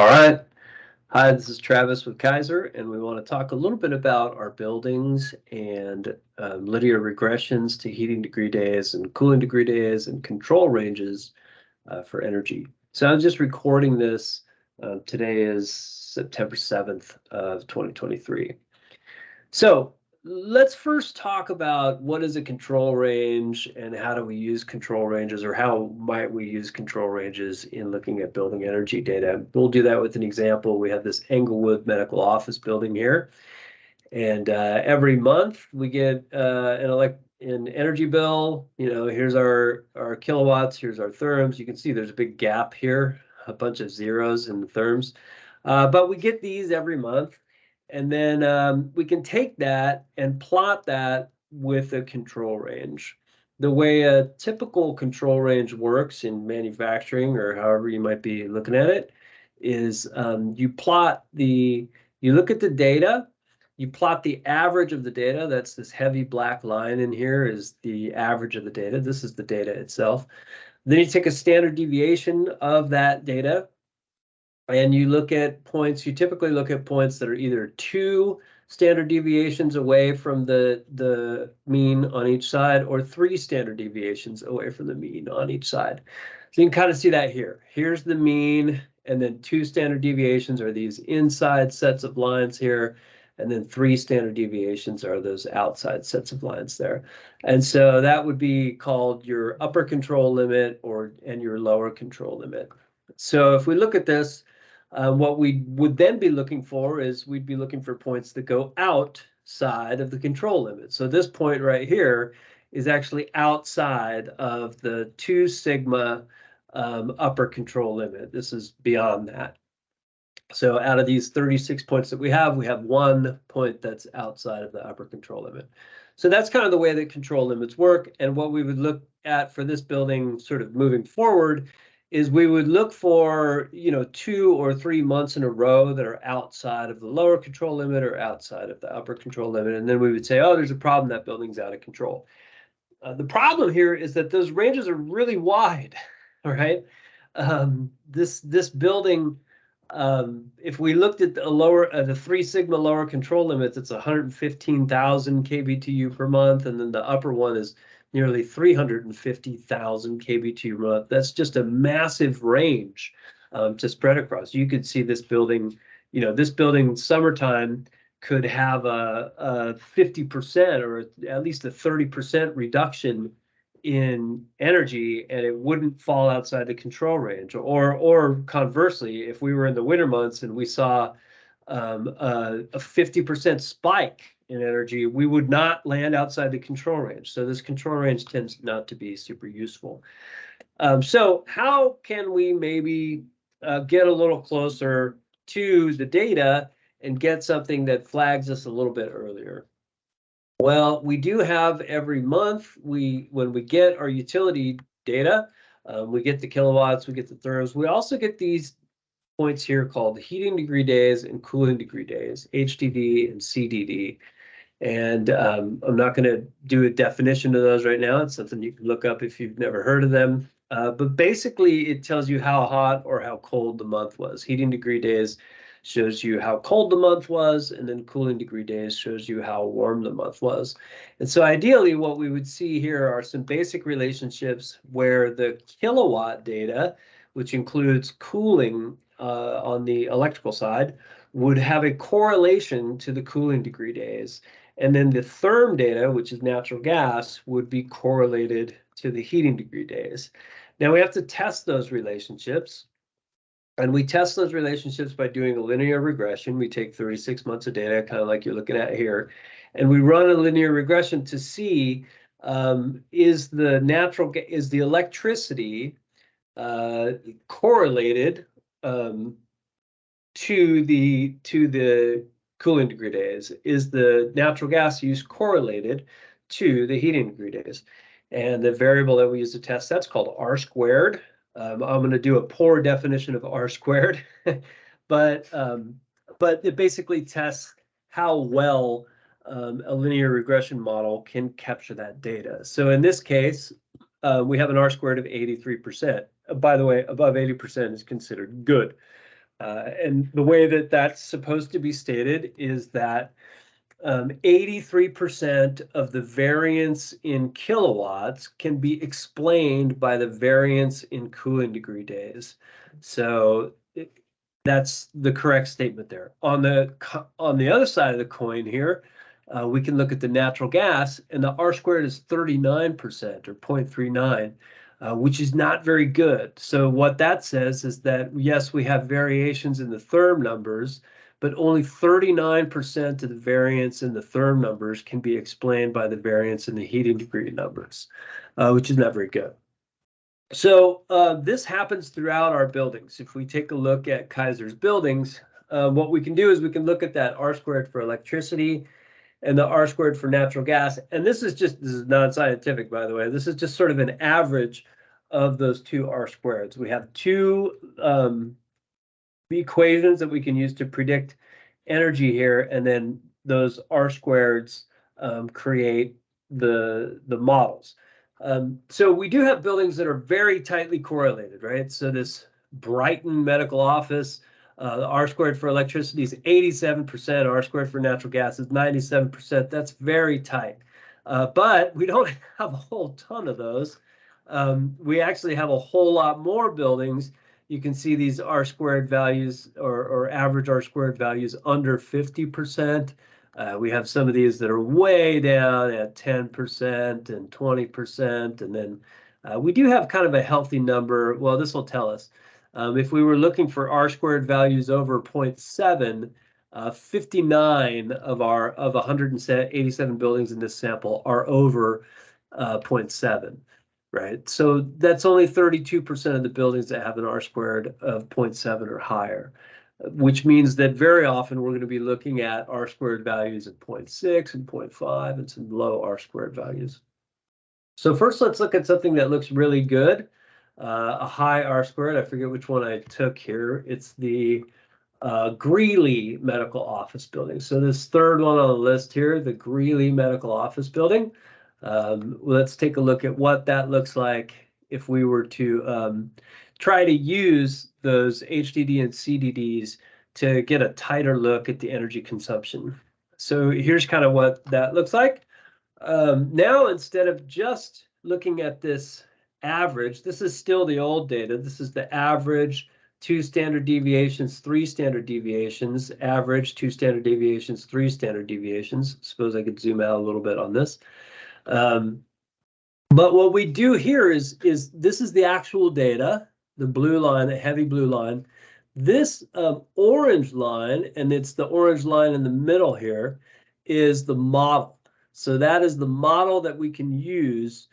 All right. Hi, this is Travis with Kaiser, and we want to talk a little bit about our buildings and linear regressions to heating degree days and cooling degree days and control ranges for energy. So I'm just recording this. Today is September 7th of 2023. So let's first talk about what is a control range and how do we use control ranges, or how might we use control ranges in looking at building energy data. We'll do that with an example. We have this Englewood medical office building here, and every month we get an energy bill. Here's our kilowatts, here's our therms. You can see there's a big gap here, a bunch of zeros in the therms, but we get these every month. And then we can take that and plot that with a control range. The way a typical control range works in manufacturing, or however you might be looking at it, is you look at the data, you plot the average of the data. That's this heavy black line in here is the average of the data. This is the data itself. Then you take a standard deviation of that data, and you look at points. You typically look at points that are either 2 standard deviations away from the mean on each side, or 3 standard deviations away from the mean on each side. So you can kind of see that here. Here's the mean, and then 2 standard deviations are these inside sets of lines here, and then 3 standard deviations are those outside sets of lines there. And so that would be called your upper control limit and your lower control limit. So if we look at this, what we would then be looking for is we'd be looking for points that go outside of the control limit. So this point right here is actually outside of the 2 sigma upper control limit. This is beyond that. So out of these 36 points that we have 1 point that's outside of the upper control limit. So that's kind of the way that control limits work. And what we would look at for this building sort of moving forward is we would look for, 2 or 3 months in a row that are outside of the lower control limit or outside of the upper control limit. And then we would say, oh, there's a problem, that building's out of control. The problem here is that those ranges are really wide, all right? This building, if we looked at the 3 sigma lower control limits, it's 115,000 kBTU per month, and then the upper one is nearly 350,000 kBTU per month. That's just a massive range to spread across. You could see this building, this building summertime could have a 50% or at least a 30% reduction in energy, and it wouldn't fall outside the control range. Or conversely, if we were in the winter months and we saw a 50% spike in energy, we would not land outside the control range. So this control range tends not to be super useful. So how can we maybe get a little closer to the data and get something that flags us a little bit earlier? Well, we do have every month, when we get our utility data, we get the kilowatts, we get the therms. We also get these points here called heating degree days and cooling degree days, HDD and CDD. And I'm not going to do a definition of those right now. It's something you can look up if you've never heard of them. But basically, it tells you how hot or how cold the month was. Heating degree days shows you how cold the month was, and then cooling degree days shows you how warm the month was. And so ideally, what we would see here are some basic relationships where the kilowatt data, which includes cooling on the electrical side, would have a correlation to the cooling degree days. And then the therm data, which is natural gas, would be correlated to the heating degree days. Now we have to test those relationships. And we test those relationships by doing a linear regression. We take 36 months of data, kind of like you're looking at here, and we run a linear regression to see is the electricity correlated to the cooling degree days? Is the natural gas use correlated to the heating degree days? And the variable that we use to test that's called R squared. I'm going to do a poor definition of R squared, but it basically tests how well a linear regression model can capture that data. So in this case, we have an R squared of 83%. By the way, above 80% is considered good. And the way that that's supposed to be stated is that 83% of the variance in kilowatts can be explained by the variance in cooling degree days. So that's the correct statement there. On the other side of the coin here, we can look at the natural gas, and the R squared is 39% or 0.39, which is not very good. So what that says is that, yes, we have variations in the therm numbers, but only 39% of the variance in the therm numbers can be explained by the variance in the heating degree numbers, which is not very good. So this happens throughout our buildings. If we take a look at Kaiser's buildings, what we can do is we can look at that R squared for electricity and the R squared for natural gas. And this is non-scientific, by the way. This is just sort of an average of those two R squareds. We have two equations that we can use to predict energy here, and then those R squareds create the models. So we do have buildings that are very tightly correlated, right? So this Brighton medical office, the R squared for electricity is 87%, R squared for natural gas is 97%. That's very tight. But we don't have a whole ton of those. We actually have a whole lot more buildings. You can see these R squared values or average R squared values under 50%. We have some of these that are way down at 10% and 20%. And then we do have kind of a healthy number. Well, this will tell us. If we were looking for R squared values over 0.7, 59 of 187 buildings in this sample are over 0.7. Right, so that's only 32% of the buildings that have an R squared of 0.7 or higher, which means that very often we're going to be looking at R squared values of 0.6 and 0.5 and some low R squared values. So first, let's look at something that looks really good, a high R squared. I forget which one I took here. It's the Greeley Medical Office Building. So this third one on the list here, the Greeley Medical Office Building. Let's take a look at what that looks like if we were to try to use those HDD and CDDs to get a tighter look at the energy consumption. So here's kind of what that looks like. Now, instead of just looking at this average, this is still the old data. This is the average, 2 standard deviations, 3 standard deviations, average, 2 standard deviations, 3 standard deviations. Suppose I could zoom out a little bit on this. But what we do here is this is the actual data, the blue line, the heavy blue line. This orange line, and it's the orange line in the middle here, is the model. So that is the model that we can use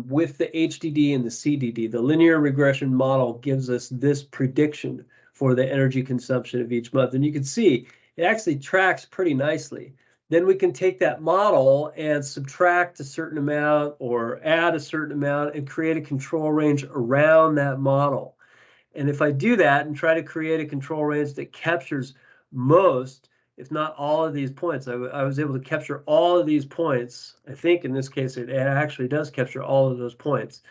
with the HDD and the CDD. The linear regression model gives us this prediction for the energy consumption of each month. And you can see it actually tracks pretty nicely. Then we can take that model and subtract a certain amount or add a certain amount and create a control range around that model. And if I do that and try to create a control range that captures most, if not all of these points, I was able to capture all of these points. I think in this case, it actually does capture all of those points.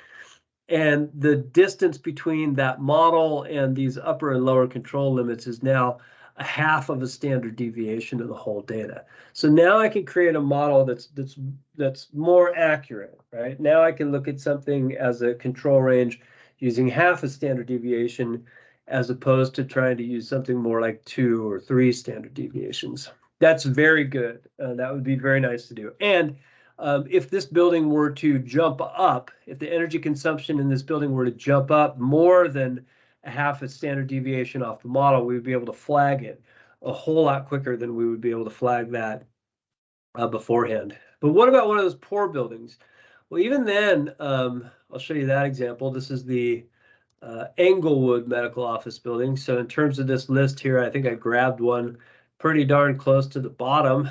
And the distance between that model and these upper and lower control limits is now a half of a standard deviation of the whole data. So now I can create a model that's more accurate, right? Now I can look at something as a control range using half a standard deviation as opposed to trying to use something more like 2 or 3 standard deviations. That's very good. That would be very nice to do. And if this building were to jump up, if the energy consumption in this building were to jump up more than a half a standard deviation off the model, we would be able to flag it a whole lot quicker than we would be able to flag that beforehand. But what about one of those poor buildings? Well, even then, I'll show you that example. This is the Englewood Medical Office Building. So in terms of this list here, I think I grabbed one pretty darn close to the bottom.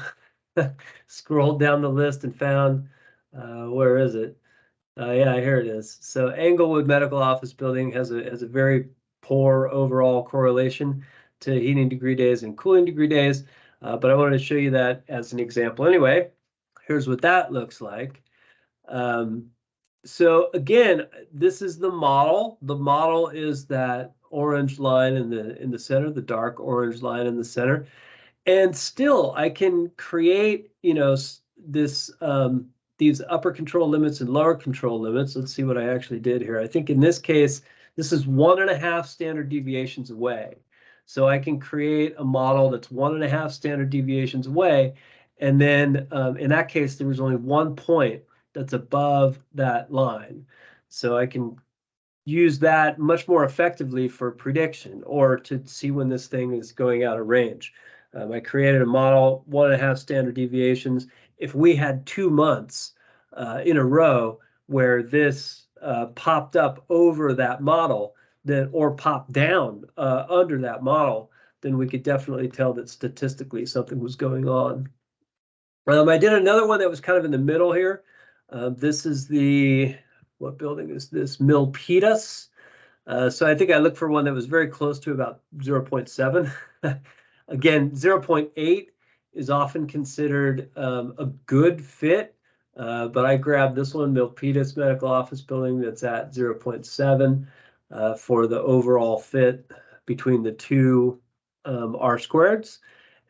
Scrolled down the list and found, where is it? Yeah, here it is. So Englewood Medical Office Building has a very poor overall correlation to heating degree days and cooling degree days. But I wanted to show you that as an example. Anyway, here's what that looks like. So again, this is the model. The model is that orange line in the center, the dark orange line in the center. And still, I can create, this these upper control limits and lower control limits. Let's see what I actually did here. I think in this case, this is 1.5 standard deviations away. So I can create a model that's 1.5 standard deviations away. And then in that case, there was only 1 point that's above that line. So I can use that much more effectively for prediction or to see when this thing is going out of range. I created a model, 1.5 standard deviations. If we had 2 months in a row where this popped up over that model, then or popped down under that model, then we could definitely tell that statistically something was going on. I did another one that was kind of in the middle here. This is what building is this? Milpitas. So I think I looked for one that was very close to about 0.7. Again, 0.8 is often considered a good fit, but I grabbed this one, Milpitas Medical Office Building, that's at 0.7 for the overall fit between the two R-squareds.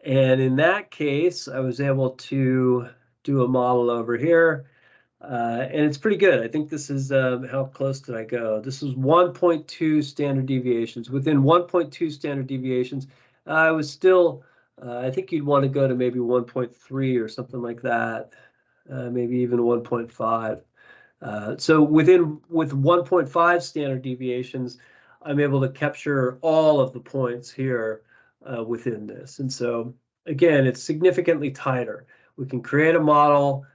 And in that case, I was able to do a model over here. And it's pretty good. I think this is, how close did I go? This was 1.2 standard deviations. Within 1.2 standard deviations, I was still, I think you'd want to go to maybe 1.3 or something like that, maybe even 1.5. So with 1.5 standard deviations, I'm able to capture all of the points here within this. And so again, it's significantly tighter. We can create a model.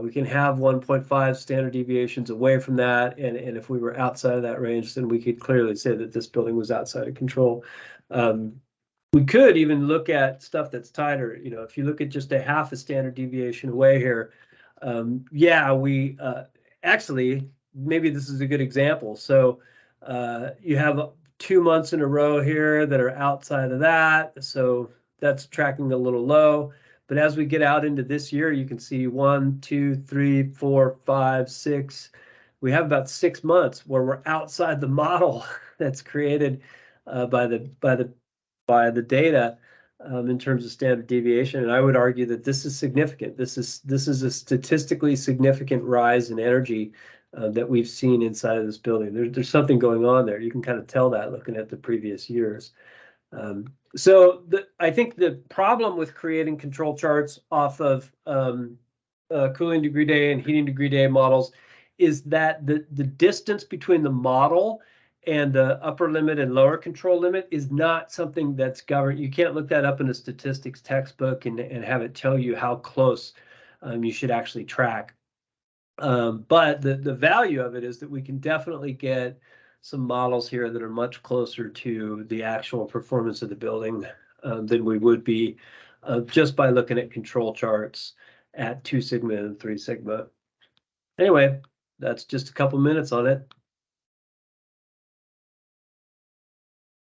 We can have 1.5 standard deviations away from that. And if we were outside of that range, then we could clearly say that this building was outside of control. We could even look at stuff that's tighter. If you look at just a half a standard deviation away here, yeah, we actually, maybe this is a good example. So you have 2 months in a row here that are outside of that. So that's tracking a little low. But as we get out into this year, you can see 1, 2, 3, 4, 5, 6. We have about 6 months where we're outside the model that's created by the data in terms of standard deviation. And I would argue that this is significant. This is a statistically significant rise in energy that we've seen inside of this building. There's something going on there. You can kind of tell that looking at the previous years. So I think the problem with creating control charts off of cooling degree day and heating degree day models is that the distance between the model and the upper limit and lower control limit is not something that's governed. You can't look that up in a statistics textbook and have it tell you how close you should actually track. But the value of it is that we can definitely get some models here that are much closer to the actual performance of the building than we would be just by looking at control charts at 2 sigma and 3 sigma. Anyway, that's just a couple minutes on it.